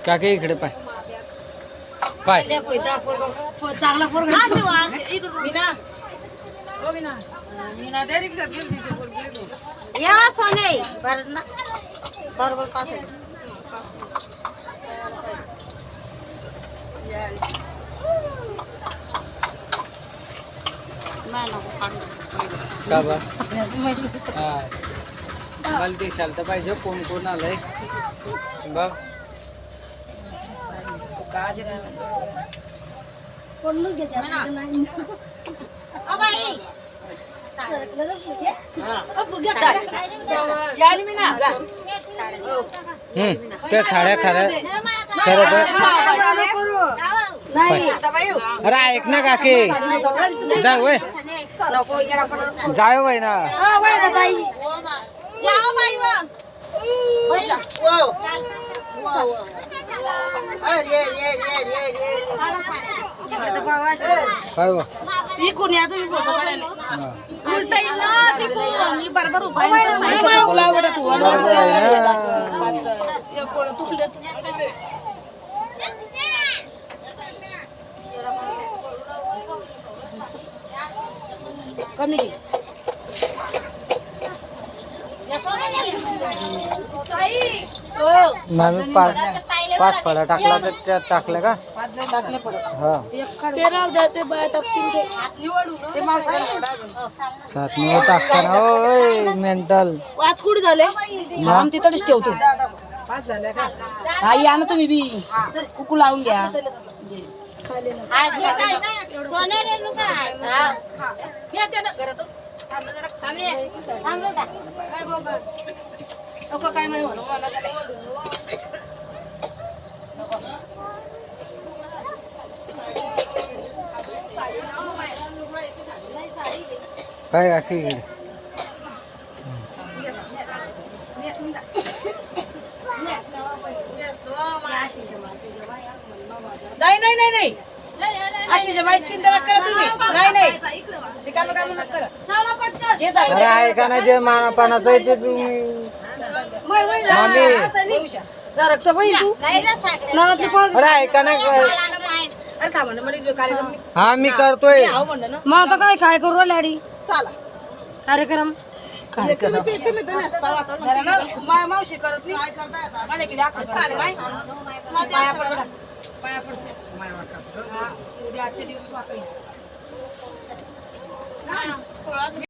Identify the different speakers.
Speaker 1: काके इकडे पाय पाय
Speaker 2: चांगला या सोने बरोबर
Speaker 1: का बा मला दिसायला तर पाहिजे कोण कोण आलंय बघ
Speaker 2: कोणच घेते
Speaker 1: त्या साड्या खऱ्या खरं अरे ऐक ना काकी जाय वय जाय वय ना काय
Speaker 2: इकून या तुम्ही फोटो काढायला बरोबर कमी
Speaker 1: पाच फळा टाकला तर त्यात टाकलं का हा सात नऊ टाकताना होय मेंटल
Speaker 2: पाच कुठे झाले तिथेच ठेवतो पाच झाले का हा या ना तुम्ही बी कुकू लावून घ्या काय माहिती
Speaker 1: काय काकी इकडे
Speaker 2: नाही अशी बाई चिंता नका करा तुम्ही नाही रिकामं काम नका करा जे
Speaker 1: अरे आहे का नाही जे मानापानाचं आहे ते तुम्ही मामी
Speaker 2: सरकत बाई तू
Speaker 1: अरे आहे का नाही
Speaker 2: अरे थांबा ना म्हणजे कार्यक्रम
Speaker 1: हा मी करतोय
Speaker 2: आहो म्हणलं ना
Speaker 3: मग आता काय करू राहिले अडी कार्यक्रम
Speaker 2: जरा ना मावशी करत नाही मला की दाखव पाया पडतो उद्या आजचे दिवस वाकई